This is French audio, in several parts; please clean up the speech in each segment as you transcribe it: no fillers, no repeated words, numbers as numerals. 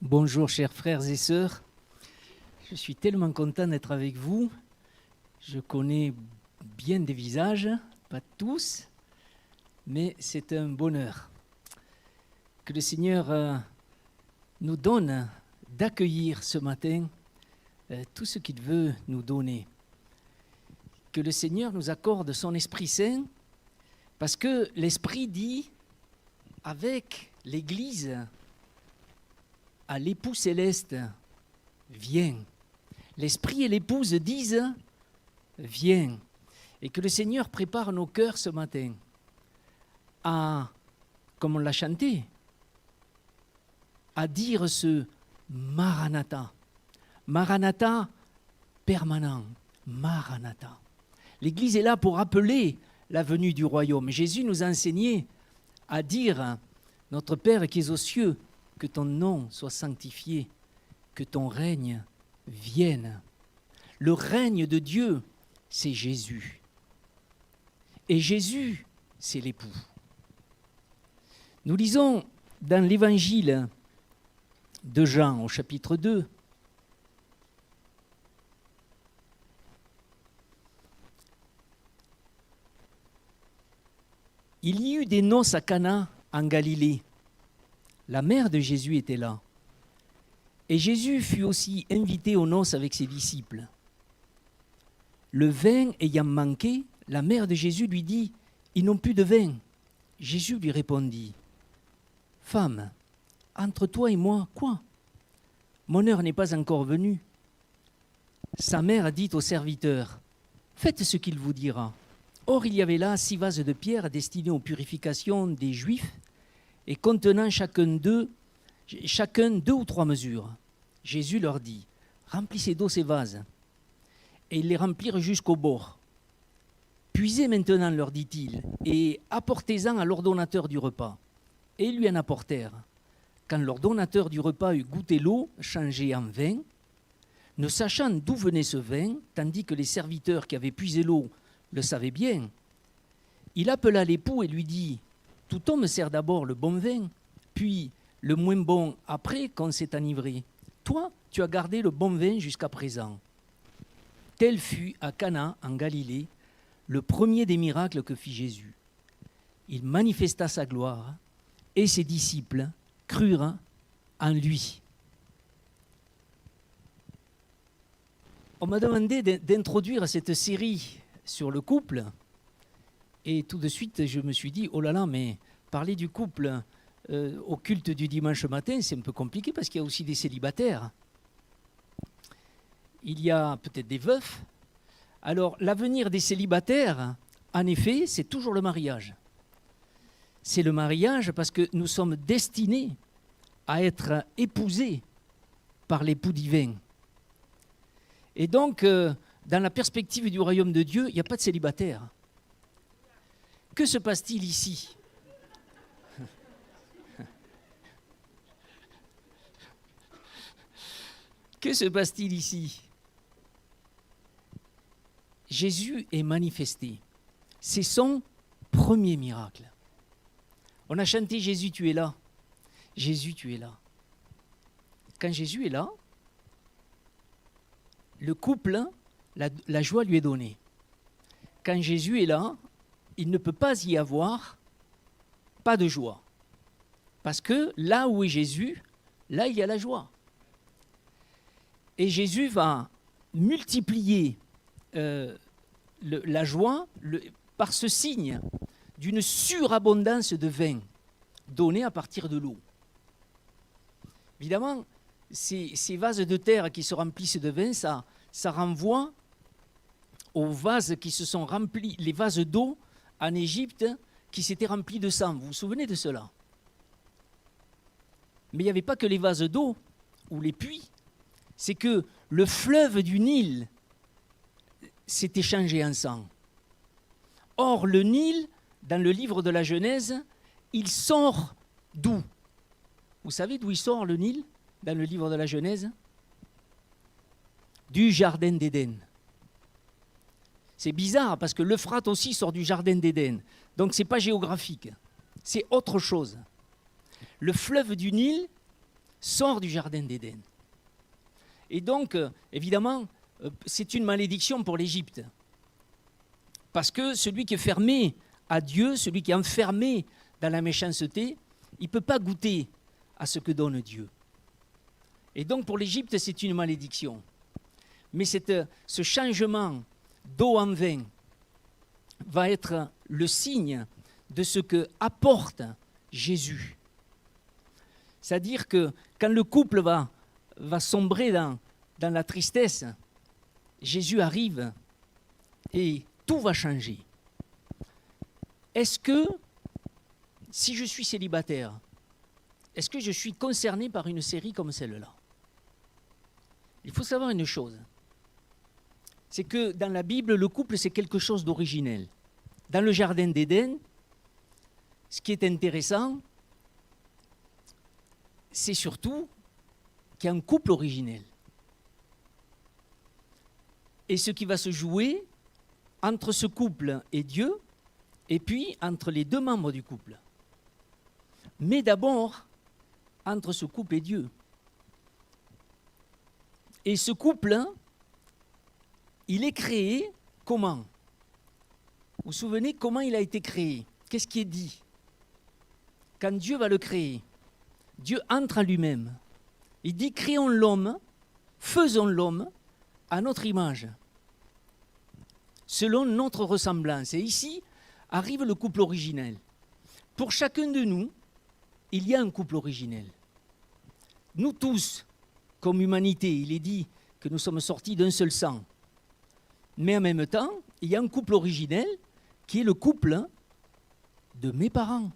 Bonjour chers frères et sœurs, je suis tellement content d'être avec vous. Je connais bien des visages, pas tous, mais c'est un bonheur. Que le Seigneur nous donne d'accueillir ce matin tout ce qu'il veut nous donner. Que le Seigneur nous accorde son Esprit Saint, parce que l'Esprit dit, avec l'Église, à l'époux céleste, viens. L'Esprit et l'épouse disent, viens. Et que le Seigneur prépare nos cœurs ce matin à, comme on l'a chanté, à dire ce Maranatha. Maranatha permanent. Maranatha. L'Église est là pour appeler la venue du royaume. Jésus nous a enseigné à dire, notre Père qui es aux cieux, que ton nom soit sanctifié, que ton règne vienne. Le règne de Dieu, c'est Jésus. Et Jésus, c'est l'époux. Nous lisons dans l'évangile de Jean, au chapitre 2, il y eut des noces à Cana en Galilée. La mère de Jésus était là. Et Jésus fut aussi invité aux noces avec ses disciples. Le vin ayant manqué, la mère de Jésus lui dit, « Ils n'ont plus de vin. » Jésus lui répondit, « Femme, entre toi et moi, quoi? Mon heure n'est pas encore venue. » Sa mère dit au serviteur, « Faites ce qu'il vous dira. » Or, il y avait là 6 vases de pierre destinés aux purifications des Juifs, et contenant chacun 2 ou 3 mesures. Jésus leur dit, « Remplissez d'eau ces vases. » Et ils les remplirent jusqu'au bord. « Puisez maintenant, leur dit-il, et apportez-en à l'ordonnateur du repas. » Et ils lui en apportèrent. Quand l'ordonnateur du repas eut goûté l'eau changée en vin, ne sachant d'où venait ce vin, tandis que les serviteurs qui avaient puisé l'eau le savaient bien, il appela l'époux et lui dit, « Tout homme sert d'abord le bon vin, puis le moins bon après qu'on s'est enivré. Toi, tu as gardé le bon vin jusqu'à présent. » Tel fut à Cana, en Galilée, le premier des miracles que fit Jésus. Il manifesta sa gloire et ses disciples crurent en lui. On m'a demandé d'introduire cette série sur le couple. Et tout de suite, je me suis dit, oh là là, mais parler du couple au culte du dimanche matin, c'est un peu compliqué parce qu'il y a aussi des célibataires. Il y a peut-être des veufs. Alors, l'avenir des célibataires, en effet, c'est toujours le mariage. C'est le mariage parce que nous sommes destinés à être épousés par l'époux divin. Et donc, dans la perspective du royaume de Dieu, il n'y a pas de célibataire. Que se passe-t-il ici? Que se passe-t-il ici? Jésus est manifesté. C'est son premier miracle. On a chanté « Jésus, tu es là ». Jésus, tu es là. Quand Jésus est là, le couple, la joie lui est donnée. Quand Jésus est là, il ne peut pas y avoir pas de joie. Parce que là où est Jésus, là il y a la joie. Et Jésus va multiplier la joie par ce signe d'une surabondance de vin donné à partir de l'eau. Évidemment, ces vases de terre qui se remplissent de vin, ça renvoie aux vases qui se sont remplis, les vases d'eau en Égypte qui s'étaient remplis de sang. Vous vous souvenez de cela? Mais il n'y avait pas que les vases d'eau ou les puits. C'est que le fleuve du Nil s'était changé en sang. Or, le Nil, dans le livre de la Genèse, il sort d'où? Vous savez d'où il sort le Nil, dans le livre de la Genèse? Du jardin d'Éden. C'est bizarre parce que l'Euphrate aussi sort du jardin d'Éden. Donc ce n'est pas géographique, c'est autre chose. Le fleuve du Nil sort du jardin d'Éden. Et donc, évidemment, c'est une malédiction pour l'Égypte. Parce que celui qui est fermé à Dieu, celui qui est enfermé dans la méchanceté, il ne peut pas goûter à ce que donne Dieu. Et donc pour l'Égypte, c'est une malédiction. Mais ce changement d'eau en vin va être le signe de ce que apporte Jésus. C'est-à-dire que quand le couple va sombrer dans la tristesse, Jésus arrive et tout va changer. Est-ce que, si je suis célibataire, est-ce que je suis concerné par une série comme celle-là? Il faut savoir une chose, c'est que dans la Bible, le couple, c'est quelque chose d'originel. Dans le jardin d'Éden, ce qui est intéressant, c'est surtout qu'il y a un couple originel. Et ce qui va se jouer entre ce couple et Dieu, et puis entre les deux membres du couple. Mais d'abord, entre ce couple et Dieu. Et ce couple, il est créé comment? Vous vous souvenez comment il a été créé? Qu'est-ce qui est dit? Quand Dieu va le créer, Dieu entre à lui-même. Il dit, créons l'homme, faisons l'homme à notre image, selon notre ressemblance. Et ici arrive le couple originel. Pour chacun de nous, il y a un couple originel. Nous tous, comme humanité, il est dit que nous sommes sortis d'un seul sang. Mais en même temps, il y a un couple originel qui est le couple de mes parents.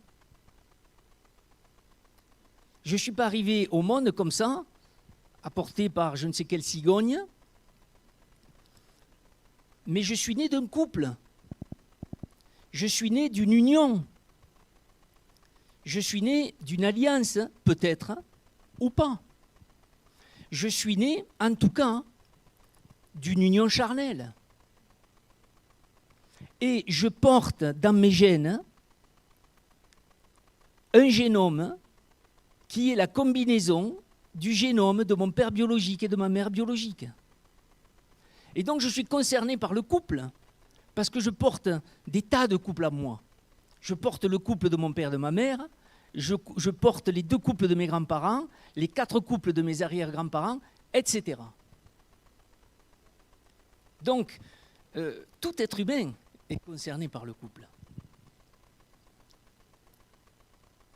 Je ne suis pas arrivé au monde comme ça, apporté par je ne sais quelle cigogne, mais je suis né d'un couple. Je suis né d'une union. Je suis né d'une alliance, peut-être, ou pas. Je suis né, en tout cas, d'une union charnelle. Et je porte dans mes gènes un génome qui est la combinaison du génome de mon père biologique et de ma mère biologique. Et donc je suis concerné par le couple, parce que je porte des tas de couples à moi. Je porte le couple de mon père et de ma mère, je porte les 2 couples de mes grands-parents, les 4 couples de mes arrière-grands-parents, etc. Donc, tout être humain est concerné par le couple.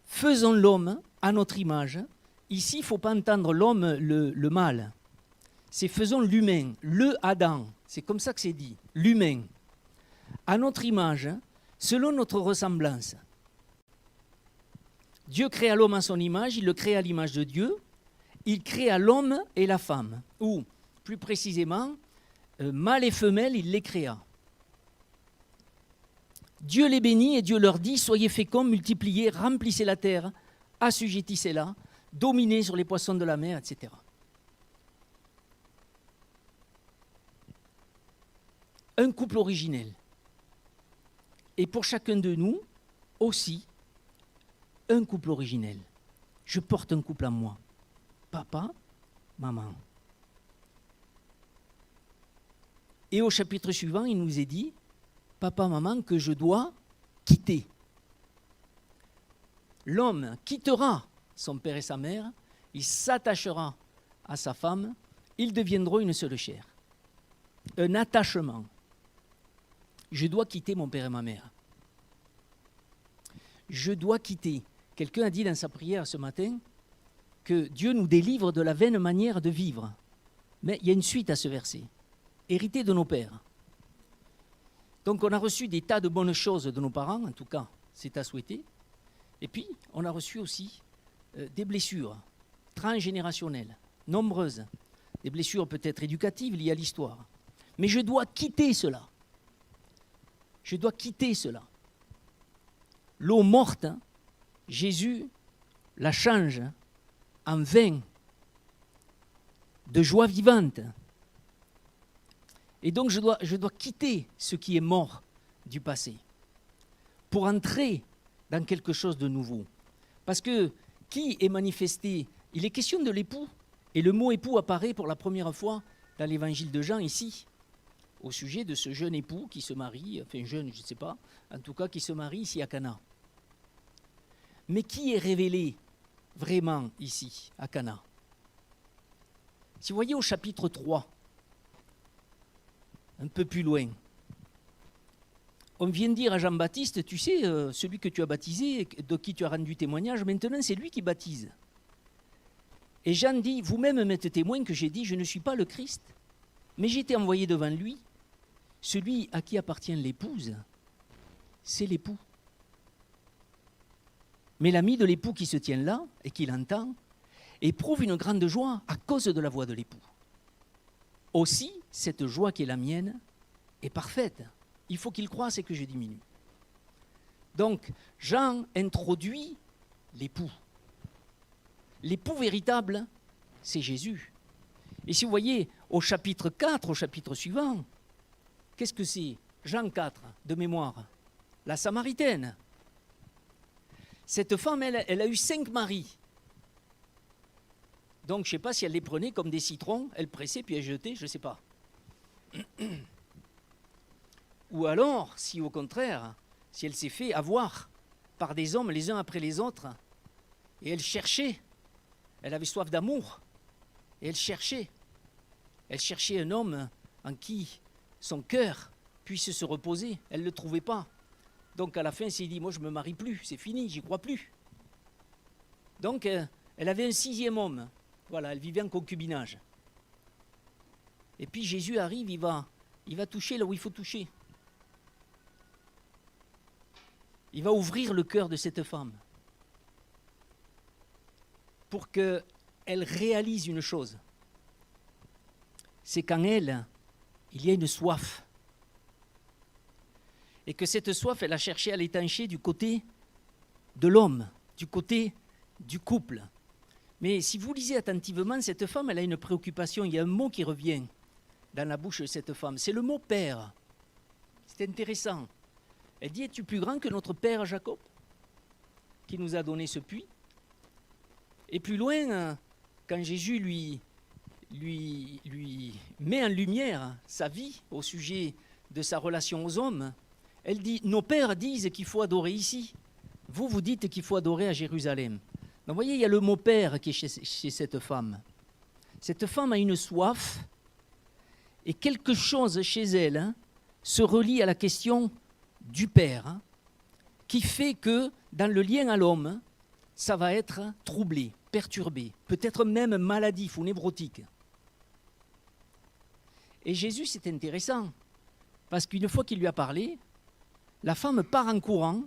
Faisons l'homme à notre image. Ici, il ne faut pas entendre l'homme, le mâle. C'est faisons l'humain, le Adam. C'est comme ça que c'est dit, l'humain. À notre image, selon notre ressemblance. Dieu créa l'homme à son image, il le crée à l'image de Dieu. Il créa l'homme et la femme. Ou, plus précisément, mâle et femelle, il les créa. Dieu les bénit et Dieu leur dit, soyez féconds, multipliez, remplissez la terre, assujettissez-la, dominez sur les poissons de la mer, etc. Un couple originel. Et pour chacun de nous, aussi, un couple originel. Je porte un couple en moi. Papa, maman. Et au chapitre suivant, il nous est dit, papa, maman, que je dois quitter. L'homme quittera son père et sa mère, il s'attachera à sa femme, ils deviendront une seule chair. Un attachement. Je dois quitter mon père et ma mère. Je dois quitter. Quelqu'un a dit dans sa prière ce matin que Dieu nous délivre de la vaine manière de vivre. Mais il y a une suite à ce verset. Hérité de nos pères. Donc on a reçu des tas de bonnes choses de nos parents, en tout cas, c'est à souhaiter. Et puis, on a reçu aussi des blessures transgénérationnelles, nombreuses. Des blessures peut-être éducatives liées à l'histoire. Mais je dois quitter cela. Je dois quitter cela. L'eau morte, Jésus la change en vin de joie vivante. Et donc je dois quitter ce qui est mort du passé pour entrer dans quelque chose de nouveau. Parce que qui est manifesté il est question de l'époux. Et le mot époux apparaît pour la première fois dans l'évangile de Jean ici, au sujet de ce jeune époux qui se marie, enfin jeune, je ne sais pas, en tout cas qui se marie ici à Cana. Mais qui est révélé vraiment ici, à Cana? Si vous voyez au chapitre 3, un peu plus loin, on vient dire à Jean-Baptiste, tu sais, celui que tu as baptisé, de qui tu as rendu témoignage, maintenant c'est lui qui baptise. Et Jean dit, vous-même m'êtes témoin que j'ai dit, je ne suis pas le Christ, mais j'ai été envoyé devant lui. Celui à qui appartient l'épouse, c'est l'époux. Mais l'ami de l'époux qui se tient là et qui l'entend éprouve une grande joie à cause de la voix de l'époux. Aussi, cette joie qui est la mienne est parfaite. Il faut qu'il croisse et que je diminue. Donc, Jean introduit l'époux. L'époux véritable, c'est Jésus. Et si vous voyez au chapitre 4, au chapitre suivant, qu'est-ce que c'est? Jean 4, de mémoire. La Samaritaine. Cette femme, elle a eu 5 maris. Donc, je ne sais pas si elle les prenait comme des citrons, elle pressait puis elle jetait, je ne sais pas. Ou alors, si au contraire, si elle s'est fait avoir par des hommes les uns après les autres, et elle cherchait, elle avait soif d'amour, et elle cherchait un homme en qui son cœur puisse se reposer, elle ne le trouvait pas. Donc à la fin, elle s'est dit, moi je ne me marie plus, c'est fini, j'y crois plus. Donc elle avait un 6e homme, voilà, elle vivait en concubinage. Et puis Jésus arrive, il va toucher là où il faut toucher. Il va ouvrir le cœur de cette femme pour qu'elle réalise une chose. C'est qu'en elle, il y a une soif. Et que cette soif, elle a cherché à l'étancher du côté de l'homme, du côté du couple. Mais si vous lisez attentivement, cette femme, elle a une préoccupation. Il y a un mot qui revient dans la bouche de cette femme. C'est le mot « père ». C'est intéressant. Elle dit, es-tu plus grand que notre père Jacob, qui nous a donné ce puits? Et plus loin, quand Jésus lui met en lumière sa vie au sujet de sa relation aux hommes, elle dit, nos pères disent qu'il faut adorer ici. Vous dites qu'il faut adorer à Jérusalem. Donc vous voyez, il y a le mot père qui est chez cette femme. Cette femme a une soif et quelque chose chez elle se relie à la question du père, qui fait que dans le lien à l'homme, ça va être troublé, perturbé, peut-être même maladif ou névrotique. Et Jésus, c'est intéressant, parce qu'une fois qu'il lui a parlé, la femme part en courant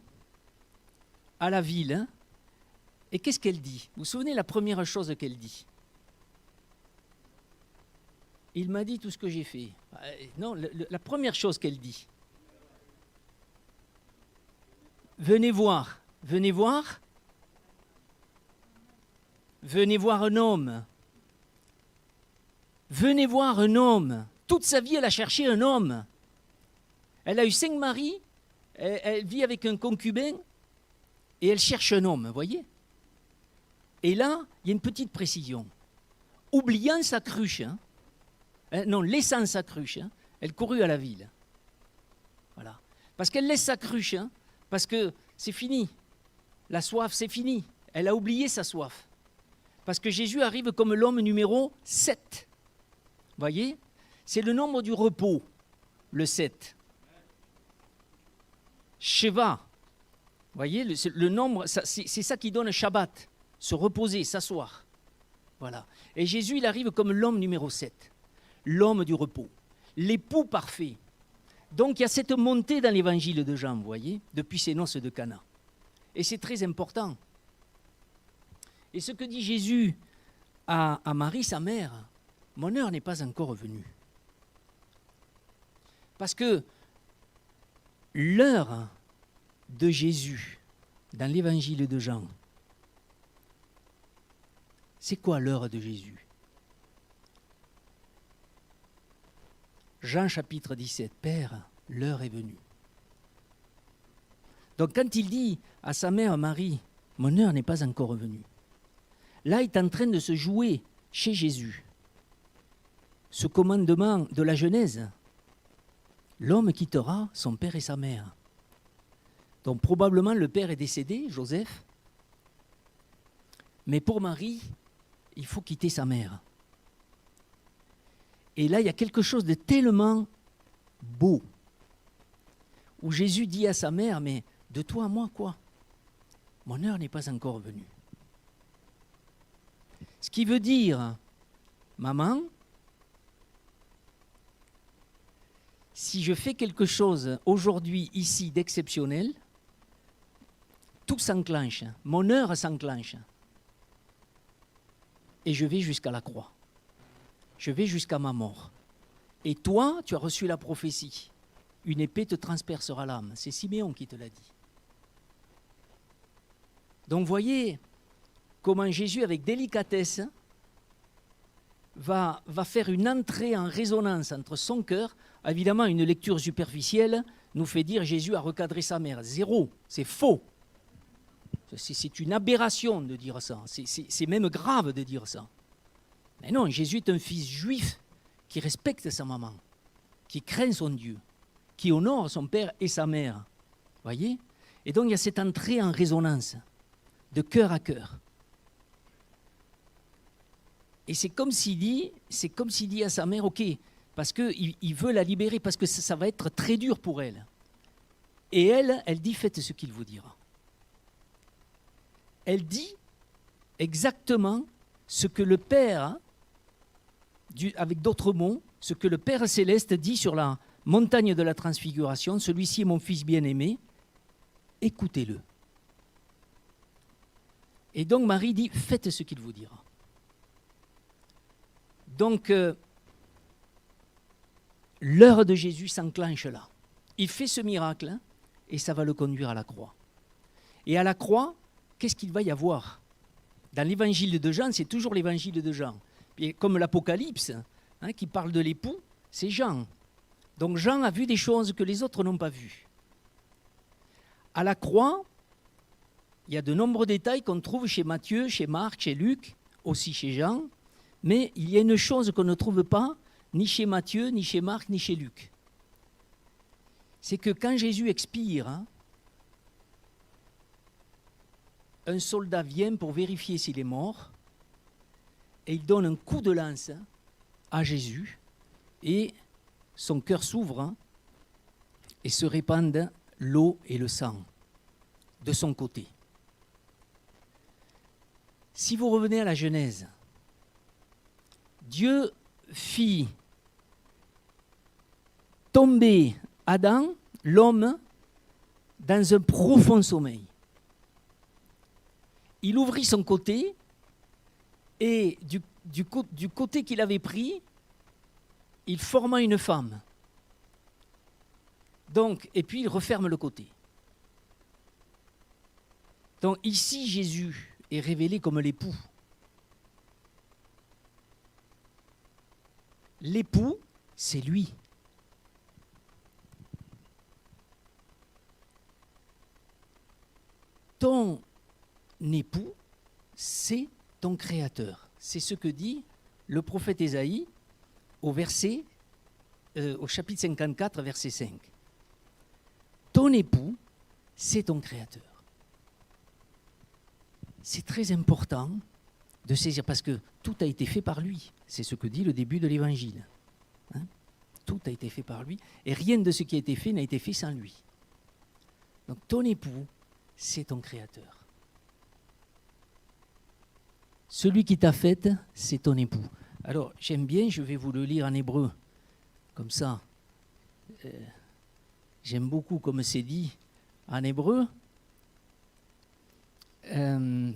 à la ville, et qu'est-ce qu'elle dit? Vous vous souvenez la première chose qu'elle dit? Il m'a dit tout ce que j'ai fait. Non, la première chose qu'elle dit. Venez voir. Venez voir. Venez voir un homme. Venez voir un homme. Toute sa vie, elle a cherché un homme. Elle a eu 5 maris. Elle vit avec un concubin. Et elle cherche un homme, vous voyez? Et là, il y a une petite précision. Oubliant sa cruche, laissant sa cruche, elle courut à la ville. Voilà. Parce qu'elle laisse sa cruche, parce que c'est fini. La soif, c'est fini. Elle a oublié sa soif. Parce que Jésus arrive comme l'homme numéro 7. Vous voyez? C'est le nombre du repos, le 7. Sheva. Vous voyez, le nombre, c'est ça qui donne Shabbat. Se reposer, s'asseoir. Voilà. Et Jésus, il arrive comme l'homme numéro 7. L'homme du repos. L'époux parfait. Donc il y a cette montée dans l'évangile de Jean, vous voyez, depuis ces noces de Cana. Et c'est très important. Et ce que dit Jésus à Marie, sa mère, mon heure n'est pas encore venue. Parce que l'heure de Jésus dans l'évangile de Jean, c'est quoi l'heure de Jésus? Jean chapitre 17, Père, l'heure est venue. Donc quand il dit à sa mère Marie, mon heure n'est pas encore venue, là est en train de se jouer chez Jésus ce commandement de la Genèse. L'homme quittera son père et sa mère. Donc probablement le père est décédé, Joseph, mais pour Marie, il faut quitter sa mère. Et là, il y a quelque chose de tellement beau, où Jésus dit à sa mère, mais de toi à moi, quoi? Mon heure n'est pas encore venue. Ce qui veut dire, maman, si je fais quelque chose aujourd'hui, ici, d'exceptionnel, tout s'enclenche, mon heure s'enclenche. Et je vais jusqu'à la croix. Je vais jusqu'à ma mort. Et toi, tu as reçu la prophétie. Une épée te transpercera l'âme. C'est Siméon qui te l'a dit. Donc voyez comment Jésus, avec délicatesse, va faire une entrée en résonance entre son cœur. Évidemment, une lecture superficielle nous fait dire Jésus a recadré sa mère. Zéro, c'est faux. C'est une aberration de dire ça. C'est même grave de dire ça. Mais non, Jésus est un fils juif qui respecte sa maman, qui craint son Dieu, qui honore son père et sa mère. Voyez? Et donc il y a cette entrée en résonance, de cœur à cœur. Et c'est comme s'il dit à sa mère, ok, parce qu'il veut la libérer, parce que ça va être très dur pour elle. Et elle dit, faites ce qu'il vous dira. Elle dit exactement ce que le Père, avec d'autres mots, ce que le Père céleste dit sur la montagne de la transfiguration, celui-ci est mon fils bien-aimé, écoutez-le. Et donc Marie dit, faites ce qu'il vous dira. Donc, l'heure de Jésus s'enclenche là. Il fait ce miracle, hein, et ça va le conduire à la croix. Et à la croix, qu'est-ce qu'il va y avoir? Dans l'évangile de Jean, c'est toujours l'évangile de Jean. Et comme l'Apocalypse, hein, qui parle de l'époux, c'est Jean. Donc Jean a vu des choses que les autres n'ont pas vues. À la croix, il y a de nombreux détails qu'on trouve chez Matthieu, chez Marc, chez Luc, aussi chez Jean. Mais il y a une chose qu'on ne trouve pas, ni chez Matthieu, ni chez Marc, ni chez Luc. C'est que quand Jésus expire, hein, un soldat vient pour vérifier s'il est mort, et il donne un coup de lance à Jésus, et son cœur s'ouvre, hein, et se répandent l'eau et le sang de son côté. Si vous revenez à la Genèse, Dieu fit tomber Adam, l'homme, dans un profond sommeil. Il ouvrit son côté et du côté qu'il avait pris, il forma une femme. Donc, et puis il referme le côté. Donc ici, Jésus est révélé comme l'époux. L'époux, c'est lui. Ton époux, c'est ton créateur. C'est ce que dit le prophète Ésaïe au chapitre 54, verset 5. Ton époux, c'est ton créateur. C'est très important de saisir, parce que tout a été fait par lui. C'est ce que dit le début de l'Évangile. Hein? Tout a été fait par lui, et rien de ce qui a été fait n'a été fait sans lui. Donc ton époux, c'est ton créateur. Celui qui t'a faite, c'est ton époux. Alors, j'aime bien, je vais vous le lire en hébreu, comme ça. J'aime beaucoup comme c'est dit en hébreu.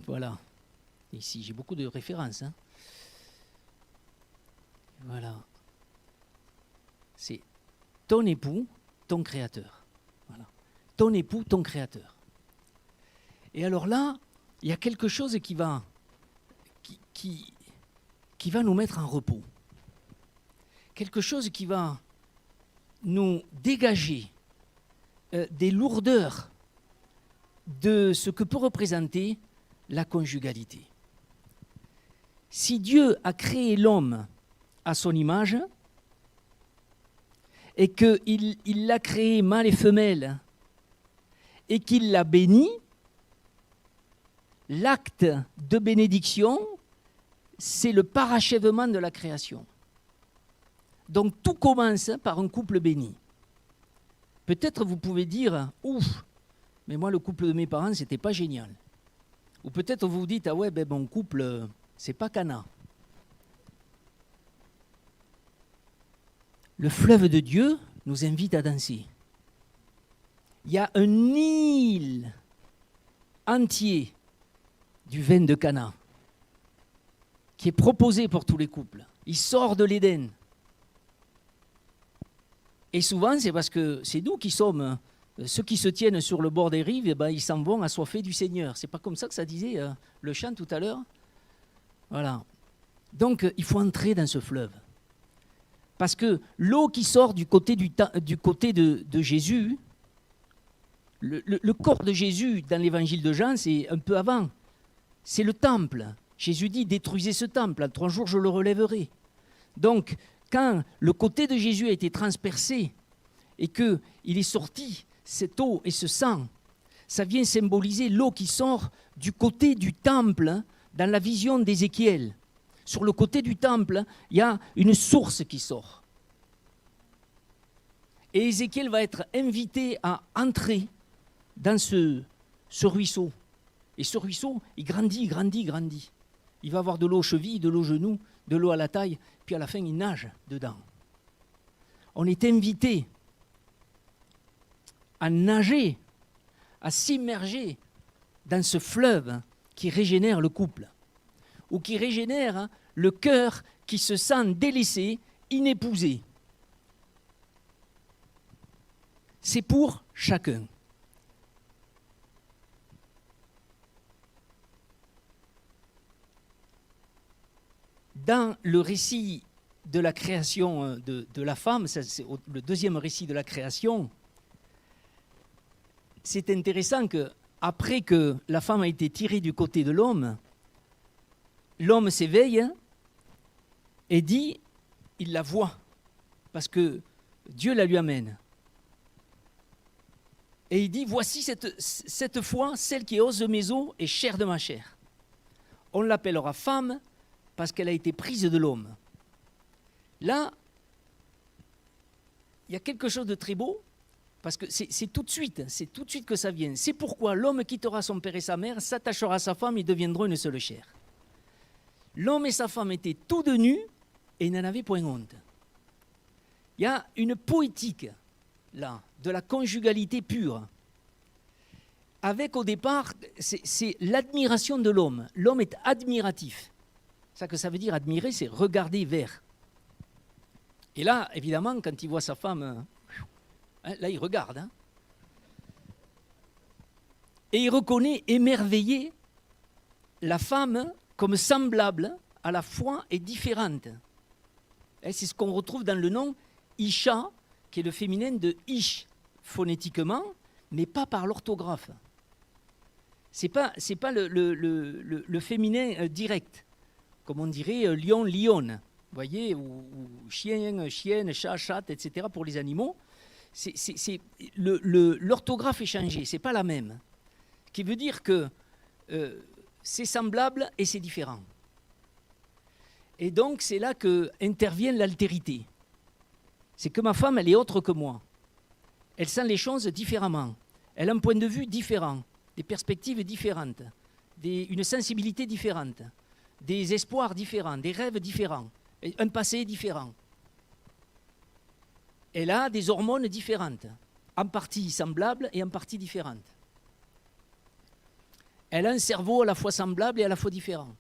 Voilà. Ici, j'ai beaucoup de références. Hein. Voilà. C'est ton époux, ton créateur. Voilà. Ton époux, ton créateur. Et alors là, il y a quelque chose qui va nous mettre en repos. Quelque chose qui va nous dégager des lourdeurs de ce que peut représenter la conjugalité. si Dieu a créé l'homme à son image et qu'il l'a créé mâle et femelle et qu'il l'a béni, l'acte de bénédiction, c'est le parachèvement de la création. Donc tout commence par un couple béni. Peut-être vous pouvez dire « Ouf, mais moi le couple de mes parents, c'était pas génial ». Ou peut-être vous vous dites « Ah ouais, ben mon couple, c'est pas Cana ». Le fleuve de Dieu nous invite à danser. Il y a un Nil entier du vin de Cana qui est proposé pour tous les couples. Il sort de l'Éden. Et souvent, c'est parce que c'est nous qui sommes ceux qui se tiennent sur le bord des rives, et ben, ils s'en vont assoiffés du Seigneur. C'est pas comme ça que ça disait le chant tout à l'heure. Voilà. Donc, il faut entrer dans ce fleuve. Parce que l'eau qui sort du côté de Jésus, le corps de Jésus dans l'évangile de Jean, c'est un peu avant. C'est le temple. Jésus dit, détruisez ce temple, en 3 jours je le relèverai. Donc, quand le côté de Jésus a été transpercé et qu'il est sorti cette eau et ce sang, ça vient symboliser l'eau qui sort du côté du temple dans la vision d'Ézéchiel. Sur le côté du temple, il y a une source qui sort. Et Ézéchiel va être invité à entrer dans ce ruisseau. Et ce ruisseau, il grandit, grandit, grandit. Il va avoir de l'eau aux chevilles, de l'eau aux genoux, de l'eau à la taille, puis à la fin, il nage dedans. On est invité à nager, à s'immerger dans ce fleuve qui régénère le couple, ou qui régénère le cœur qui se sent délaissé, inépousé. C'est pour chacun. Dans le récit de la création de la femme, c'est le deuxième récit de la création, c'est intéressant qu'après que la femme a été tirée du côté de l'homme, l'homme s'éveille et dit, il la voit, parce que Dieu la lui amène. Et il dit, voici cette fois, celle qui est os de mes os et chair de ma chair. On l'appellera femme parce qu'elle a été prise de l'homme. Là, il y a quelque chose de très beau, parce que c'est tout de suite que ça vient. C'est pourquoi l'homme quittera son père et sa mère, s'attachera à sa femme, ils deviendront une seule chair. L'homme et sa femme étaient tous de nus et n'en avaient point honte. Il y a une poétique, là, de la conjugalité pure. Avec, au départ, c'est l'admiration de l'homme. L'homme est admiratif. Ça que ça veut dire admirer, c'est regarder vers. Et là, évidemment, quand il voit sa femme, là, il regarde. Hein. Et il reconnaît, émerveillé, la femme comme semblable, à la fois et différente. Et c'est ce qu'on retrouve dans le nom Isha, qui est le féminin de Ish, phonétiquement, mais pas par l'orthographe. C'est pas le féminin direct, comme on dirait lion, lionne, vous voyez, ou chien, chienne, chat, chatte, etc. pour les animaux. L'orthographe est changée, c'est pas la même. Ce qui veut dire que c'est semblable et c'est différent. Et donc c'est là qu'intervient l'altérité. C'est que ma femme, elle est autre que moi. Elle sent les choses différemment. Elle a un point de vue différent, des perspectives différentes, une sensibilité différente, des espoirs différents, des rêves différents, un passé différent. Elle a des hormones différentes, en partie semblables et en partie différentes. Elle a un cerveau à la fois semblable et à la fois différent.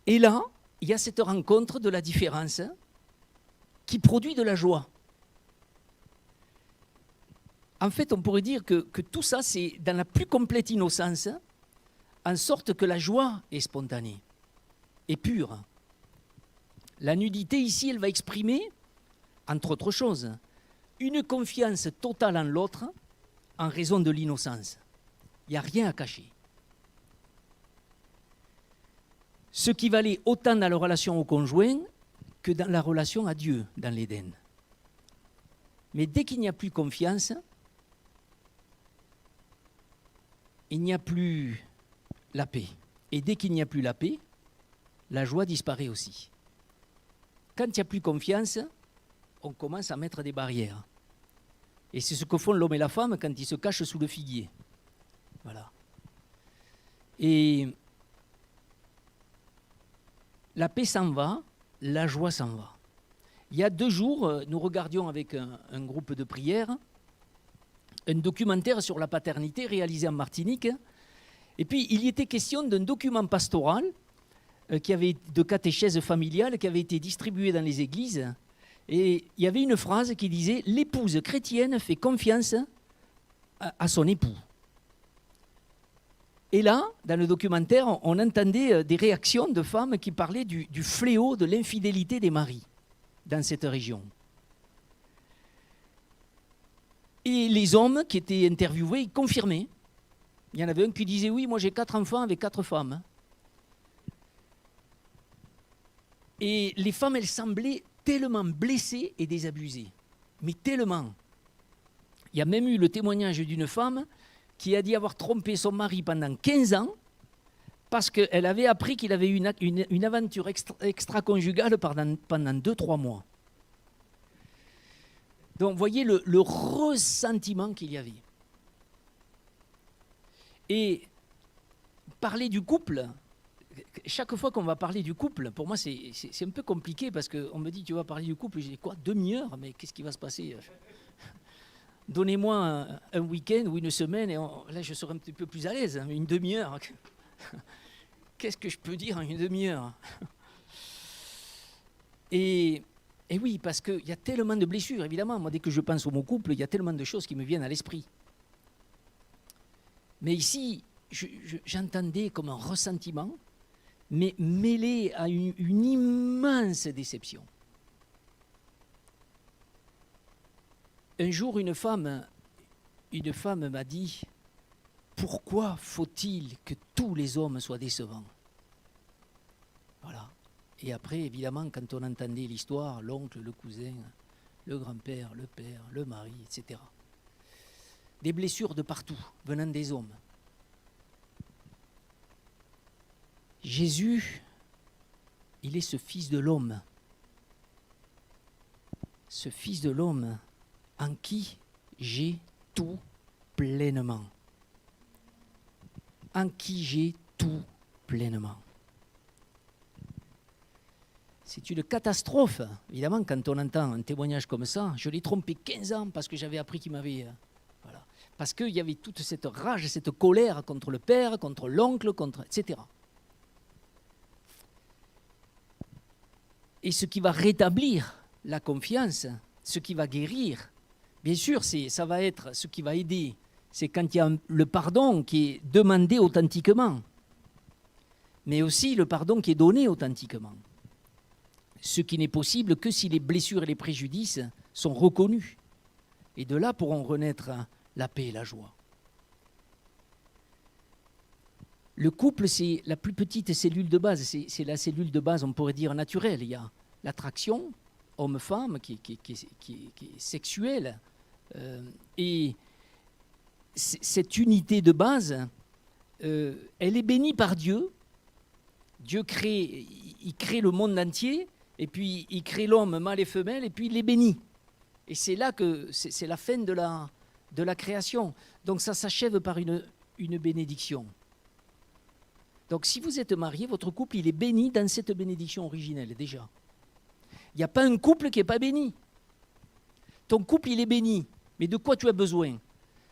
Et là, il y a cette rencontre de la différence qui produit de la joie. En fait, on pourrait dire que tout ça, c'est dans la plus complète innocence, en sorte que la joie est spontanée et pure. La nudité, ici, elle va exprimer, entre autres choses, une confiance totale en l'autre en raison de l'innocence. Il n'y a rien à cacher. ce qui valait autant dans la relation au conjoint que dans la relation à Dieu, dans l'Éden. Mais dès qu'il n'y a plus confiance, il n'y a plus la paix. Et dès qu'il n'y a plus la paix, la joie disparaît aussi. Quand il n'y a plus confiance, on commence à mettre des barrières. Et c'est ce que font l'homme et la femme quand ils se cachent sous le figuier. Voilà. Et la paix s'en va, la joie s'en va. Il y a 2 jours, nous regardions avec un groupe de prière un documentaire sur la paternité réalisé en Martinique. Et puis, il y était question d'un document pastoral de catéchèse familiale qui avait été distribué dans les églises. Et il y avait une phrase qui disait « L'épouse chrétienne fait confiance à son époux ». Et là, dans le documentaire, on entendait des réactions de femmes qui parlaient du fléau de l'infidélité des maris dans cette région. Et les hommes qui étaient interviewés, ils confirmaient. Il y en avait un qui disait « Oui, moi j'ai 4 enfants avec 4 femmes ». Et les femmes, elles semblaient tellement blessées et désabusées. Mais tellement. Il y a même eu le témoignage d'une femme qui a dit avoir trompé son mari pendant 15 ans parce qu'elle avait appris qu'il avait eu une aventure extra-conjugale pendant 2-3 mois. Donc, vous voyez le ressentiment qu'il y avait. Et parler du couple, chaque fois qu'on va parler du couple, pour moi, c'est un peu compliqué parce qu'on me dit, tu vas parler du couple, je dis quoi, 1/2 heure, mais qu'est-ce qui va se passer? Donnez-moi un week-end ou une semaine et là, je serai un petit peu plus à l'aise. Mais 1/2 heure, qu'est-ce que je peux dire en 1/2 heure? Et oui, parce qu'il y a tellement de blessures, évidemment. Moi, dès que je pense au mot couple, il y a tellement de choses qui me viennent à l'esprit. Mais ici, j'entendais comme un ressentiment, mais mêlé à une immense déception. Un jour, une femme m'a dit « Pourquoi faut-il que tous les hommes soient décevants ?» Voilà. Et après, évidemment, quand on entendait l'histoire, l'oncle, le cousin, le grand-père, le père, le mari, etc. Des blessures de partout, venant des hommes. Jésus, il est ce Fils de l'homme. Ce Fils de l'homme en qui j'ai tout pleinement. En qui j'ai tout pleinement. C'est une catastrophe, évidemment, quand on entend un témoignage comme ça. Je l'ai trompé 15 ans parce que j'avais appris qu'il m'avait... Voilà. Parce qu'il y avait toute cette rage, cette colère contre le père, contre l'oncle, etc. Et ce qui va rétablir la confiance, ce qui va guérir, bien sûr, ça va être ce qui va aider. C'est quand il y a le pardon qui est demandé authentiquement, mais aussi le pardon qui est donné authentiquement. Ce qui n'est possible que si les blessures et les préjudices sont reconnus. Et de là pourront renaître la paix et la joie. Le couple, c'est la plus petite cellule de base. C'est la cellule de base, on pourrait dire, naturelle. Il y a l'attraction homme-femme qui est sexuelle. Et cette unité de base, elle est bénie par Dieu. Dieu il crée le monde entier. Et puis, il crée l'homme, mâle et femelle, et puis il les bénit. Et c'est là que c'est la fin de la création. Donc, ça s'achève par une bénédiction. Donc, si vous êtes marié, votre couple, il est béni dans cette bénédiction originelle, déjà. Il n'y a pas un couple qui n'est pas béni. Ton couple, il est béni. Mais de quoi tu as besoin?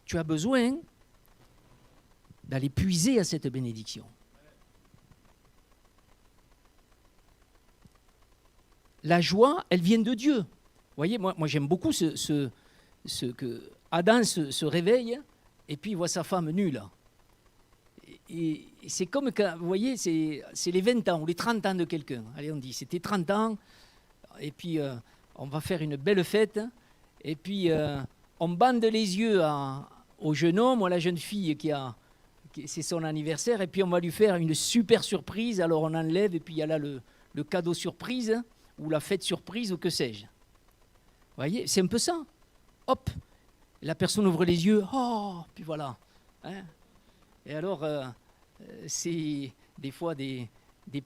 Tu as besoin d'aller puiser à cette bénédiction. La joie, elle vient de Dieu. Vous voyez, moi j'aime beaucoup ce que Adam se réveille et puis il voit sa femme nue là. Et c'est comme quand, vous voyez, c'est les 20 ans ou les 30 ans de quelqu'un. Allez, on dit, c'était 30 ans, et puis on va faire une belle fête, et puis on bande les yeux au jeune homme ou à la jeune fille qui a c'est son anniversaire, et puis on va lui faire une super surprise, alors on enlève, et puis il y a là le cadeau surprise, ou la fête surprise, ou que sais-je. Vous voyez, c'est un peu ça. Hop, la personne ouvre les yeux, oh, puis voilà. Hein. Et alors, c'est des fois des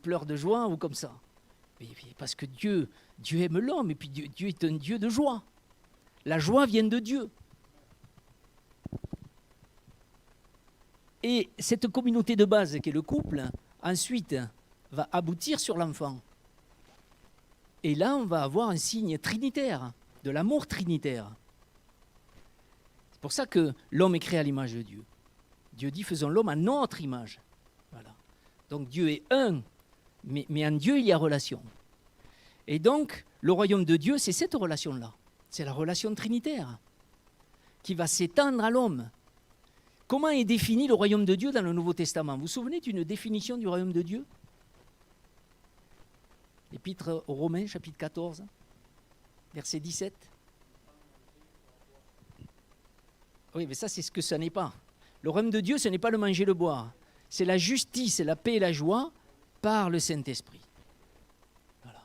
pleurs de joie, ou comme ça. Mais parce que Dieu aime l'homme, et puis Dieu est un Dieu de joie. La joie vient de Dieu. Et cette communauté de base qui est le couple, ensuite, va aboutir sur l'enfant. Et là, on va avoir un signe trinitaire, de l'amour trinitaire. C'est pour ça que l'homme est créé à l'image de Dieu. Dieu dit, faisons l'homme à notre image. Voilà. Donc Dieu est un, mais en Dieu, il y a relation. Et donc, le royaume de Dieu, c'est cette relation-là. C'est la relation trinitaire qui va s'étendre à l'homme. Comment est défini le royaume de Dieu dans le Nouveau Testament? Vous vous souvenez d'une définition du royaume de Dieu? Épître aux Romains, chapitre 14, verset 17. Oui, mais ça, c'est ce que ça n'est pas. Le royaume de Dieu, ce n'est pas le manger, le boire. C'est la justice, la paix et la joie par le Saint-Esprit. Voilà.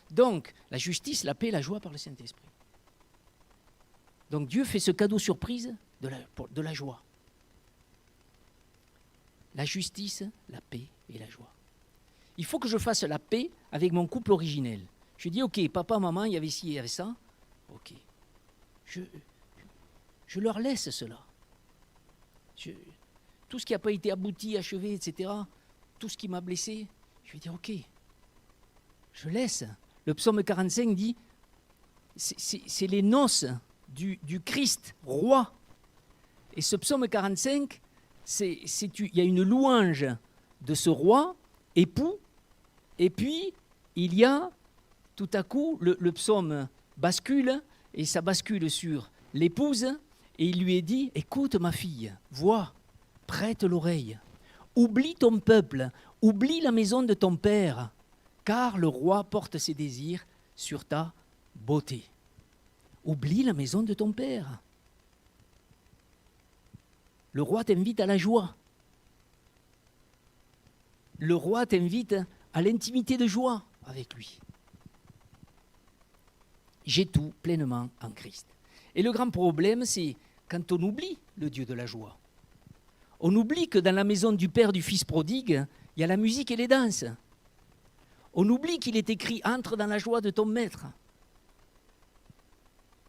Donc, la justice, la paix et la joie par le Saint-Esprit. Donc, Dieu fait ce cadeau surprise de la joie. La justice, la paix et la joie. Il faut que je fasse la paix avec mon couple originel. Je dis, ok, papa, maman, il y avait ci, il y avait ça. Ok. Je leur laisse cela. Tout ce qui n'a pas été abouti, achevé, etc., tout ce qui m'a blessé, je vais dire, ok, je laisse. Le psaume 45 dit, c'est les noces du Christ, roi. Et ce psaume 45, il y a une louange de ce roi, époux, et puis il y a tout à coup le psaume bascule, et ça bascule sur l'épouse, et il lui est dit, écoute ma fille, vois, prête l'oreille, oublie ton peuple, oublie la maison de ton père, car le roi porte ses désirs sur ta beauté. Oublie la maison de ton père. Le roi t'invite à la joie. Le roi t'invite à l'intimité de joie avec lui. J'ai tout pleinement en Christ. Et le grand problème, c'est quand on oublie le Dieu de la joie. On oublie que dans la maison du père du fils prodigue, il y a la musique et les danses. On oublie qu'il est écrit « Entre dans la joie de ton maître ».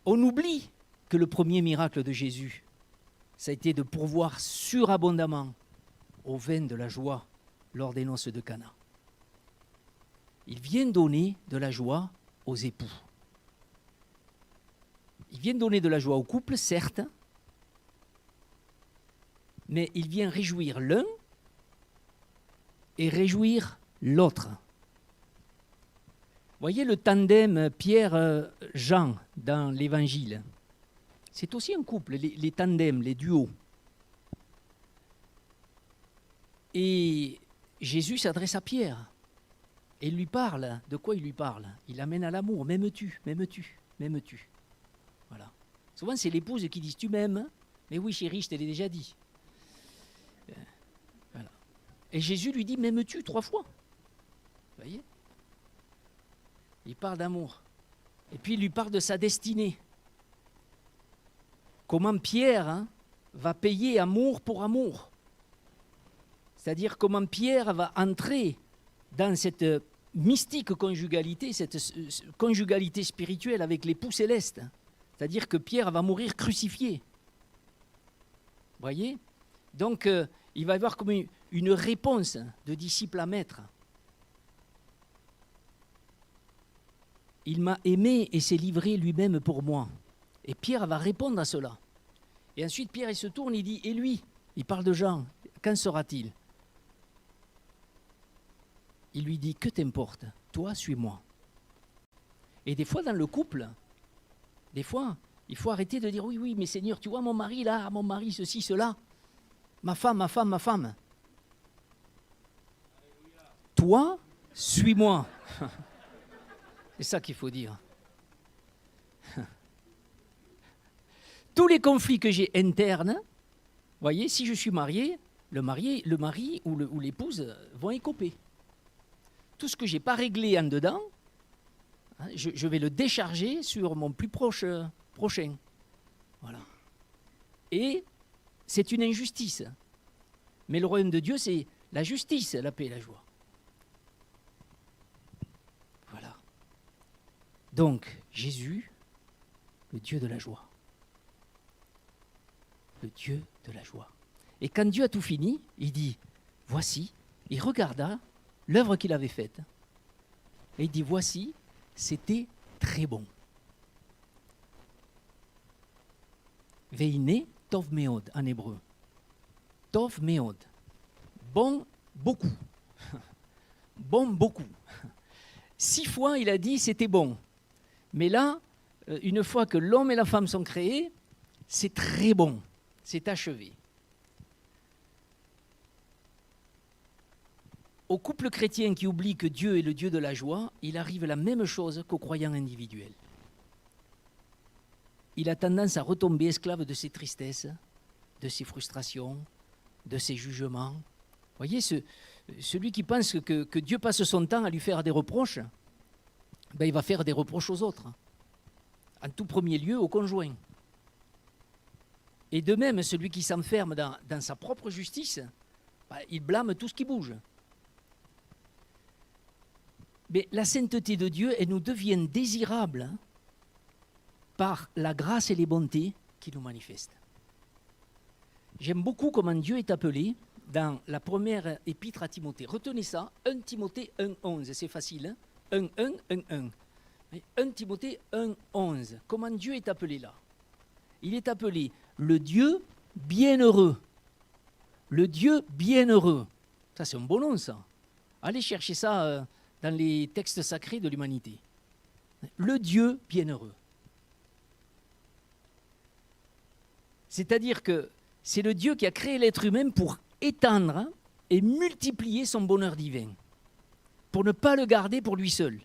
On oublie que le premier miracle de Jésus, ça a été de pourvoir surabondamment au vin de la joie lors des noces de Cana. Il vient donner de la joie aux époux. Il vient donner de la joie au couple, certes, mais il vient réjouir l'un et réjouir l'autre. Voyez le tandem Pierre-Jean dans l'Évangile. C'est aussi un couple, les tandems, les duos. Et Jésus s'adresse à Pierre et il lui parle. De quoi il lui parle? Il l'amène à l'amour. M'aimes-tu? M'aimes-tu? M'aimes-tu? Voilà. Souvent, c'est l'épouse qui dit « Tu m'aimes ?» Mais oui, chérie, je te l'ai déjà dit. Voilà. Et Jésus lui dit « M'aimes-tu » 3 fois. Vous voyez? Il parle d'amour. Et puis il lui parle de sa destinée. Comment Pierre va payer amour pour amour. C'est-à-dire comment Pierre va entrer dans cette mystique conjugalité, cette conjugalité spirituelle avec l'époux céleste. C'est-à-dire que Pierre va mourir crucifié. Vous voyez? Donc, il va y avoir comme une réponse de disciple à maître. Il m'a aimé et s'est livré lui-même pour moi. Et Pierre va répondre à cela. Et ensuite, Pierre, il se tourne, il dit, et lui? Il parle de Jean. Qu'en sera-t-il? Il lui dit, que t'importe? Toi, suis-moi. Et des fois, dans le couple, des fois, il faut arrêter de dire, oui, oui, mais Seigneur, tu vois mon mari là, mon mari, ceci, cela. Ma femme, ma femme, ma femme. Toi, suis-moi. C'est ça qu'il faut dire. Tous les conflits que j'ai internes, voyez, si je suis marié, le mari ou l'épouse vont écoper. Tout ce que je n'ai pas réglé en dedans, hein, je vais le décharger sur mon plus prochain. Voilà. Et c'est une injustice. Mais le royaume de Dieu, c'est la justice, la paix et la joie. Voilà. Donc, Jésus, le Dieu de la joie. Le Dieu de la joie. Et quand Dieu a tout fini, il dit, voici, il regarda l'œuvre qu'il avait faite. Et il dit, voici, c'était très bon. Veine tov meod en hébreu. Tov meod. Bon, beaucoup. Bon, beaucoup. 6 fois, il a dit, c'était bon. Mais là, une fois que l'homme et la femme sont créés, c'est très bon. C'est achevé. Au couple chrétien qui oublie que Dieu est le Dieu de la joie, il arrive la même chose qu'au croyant individuel. Il a tendance à retomber esclave de ses tristesses, de ses frustrations, de ses jugements. Vous voyez, celui qui pense que Dieu passe son temps à lui faire des reproches, ben il va faire des reproches aux autres. En tout premier lieu, au conjoint. Et de même, celui qui s'enferme dans sa propre justice, ben, il blâme tout ce qui bouge. Mais la sainteté de Dieu, elle nous devient désirable par la grâce et les bontés qu'il nous manifeste. J'aime beaucoup comment Dieu est appelé dans la première épître à Timothée. Retenez ça, 1 Timothée 1,11, c'est facile, hein? 1,1. 1 Timothée 1,11. Comment Dieu est appelé là? Il est appelé le Dieu bienheureux. Le Dieu bienheureux. Ça, c'est un beau nom, ça. Allez chercher ça dans les textes sacrés de l'humanité. Le Dieu bienheureux. C'est-à-dire que c'est le Dieu qui a créé l'être humain pour étendre et multiplier son bonheur divin, pour ne pas le garder pour lui seul.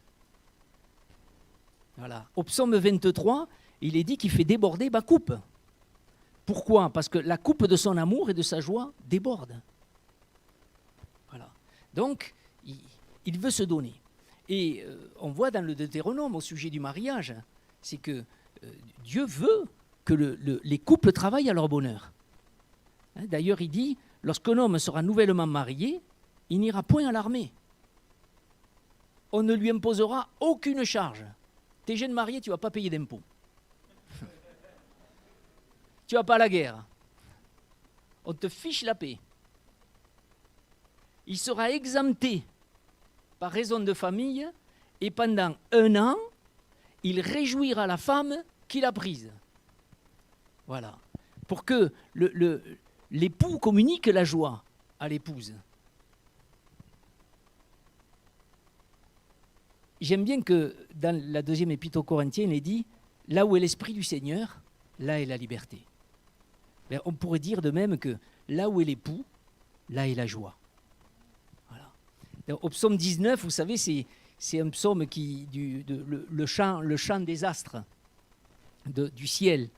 Voilà. Au psaume 23, il est dit qu'il fait déborder ma coupe. Pourquoi? Parce que la coupe de son amour et de sa joie déborde. Voilà. Donc, il veut se donner. Et on voit dans le Deutéronome au sujet du mariage, c'est que Dieu veut que les couples travaillent à leur bonheur. Hein, d'ailleurs, il dit, lorsqu'un homme sera nouvellement marié, il n'ira point à l'armée. On ne lui imposera aucune charge. T'es jeune marié, tu ne vas pas payer d'impôts. Tu ne vas pas à la guerre. On te fiche la paix. Il sera exempté par raison de famille et pendant 1 an, il réjouira la femme qu'il a prise. Voilà. Pour que l'époux communique la joie à l'épouse. J'aime bien que dans la 2e épître aux Corinthiens, il est dit « Là où est l'esprit du Seigneur, là est la liberté ». Ben, on pourrait dire de même que là où est l'époux, là est la joie. Voilà. Au psaume 19, vous savez, c'est un psaume le chant des astres, du ciel.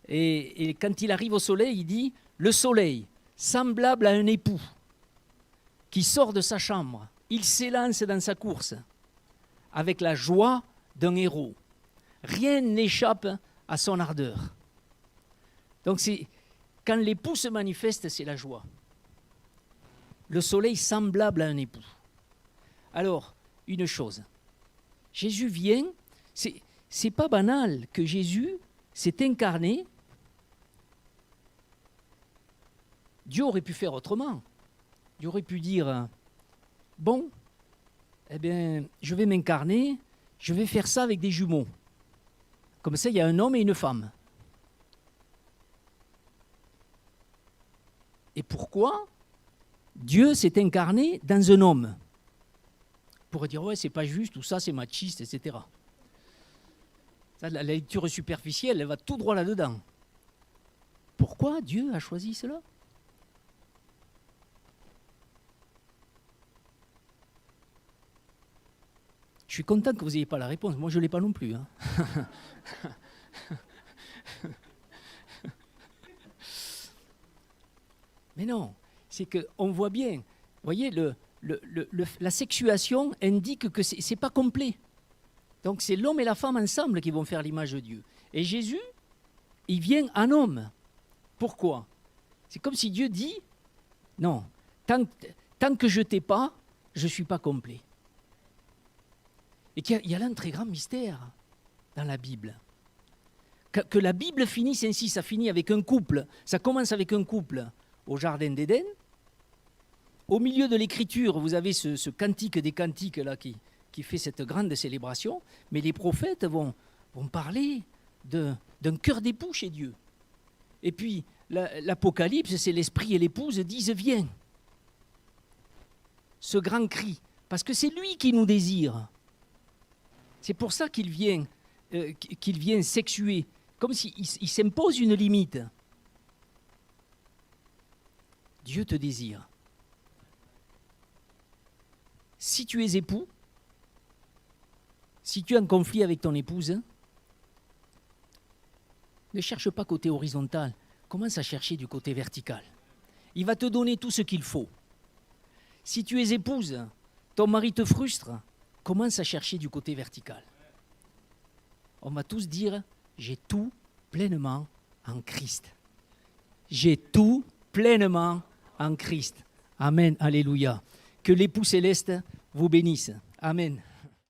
Et quand il arrive au soleil, il dit « Le soleil, semblable à un époux qui sort de sa chambre, il s'élance dans sa course avec la joie d'un héros. Rien n'échappe à son ardeur. » Donc quand l'époux se manifeste, c'est la joie. Le soleil semblable à un époux. Alors, une chose, Jésus vient, c'est pas banal que Jésus s'est incarné. Dieu aurait pu faire autrement. Dieu aurait pu dire, bon, eh bien, je vais m'incarner, je vais faire ça avec des jumeaux. Comme ça, il y a un homme et une femme. Et pourquoi Dieu s'est incarné dans un homme? On pourrait dire, ouais, c'est pas juste, tout ça, c'est machiste, etc. Ça, la lecture superficielle, elle va tout droit là-dedans. Pourquoi Dieu a choisi cela? Je suis content que vous n'ayez pas la réponse. Moi, je ne l'ai pas non plus. Hein. Mais non, c'est qu'on voit bien, vous voyez, la sexuation indique que ce n'est pas complet. Donc c'est l'homme et la femme ensemble qui vont faire l'image de Dieu. Et Jésus, il vient en homme. Pourquoi? C'est comme si Dieu dit, non, tant que je ne t'ai pas, je ne suis pas complet. Et qu'il y a là un très grand mystère dans la Bible. Que la Bible finisse ainsi, ça finit avec un couple, ça commence avec un couple au Jardin d'Éden. Au milieu de l'écriture, vous avez ce cantique des cantiques là qui fait cette grande célébration, mais les prophètes vont parler d'un cœur d'époux chez Dieu. Et puis, l'Apocalypse, c'est l'esprit et l'épouse disent « Viens ». Ce grand cri, parce que c'est lui qui nous désire. C'est pour ça qu'il vient sexuer, comme s'il s'impose une limite. Dieu te désire. Si tu es époux, si tu es en conflit avec ton épouse, ne cherche pas côté horizontal, commence à chercher du côté vertical. Il va te donner tout ce qu'il faut. Si tu es épouse, ton mari te frustre, commence à chercher du côté vertical. On va tous dire, j'ai tout pleinement en Christ. J'ai tout pleinement en Christ. Amen, alléluia. Que l'époux céleste vous bénisse. Amen.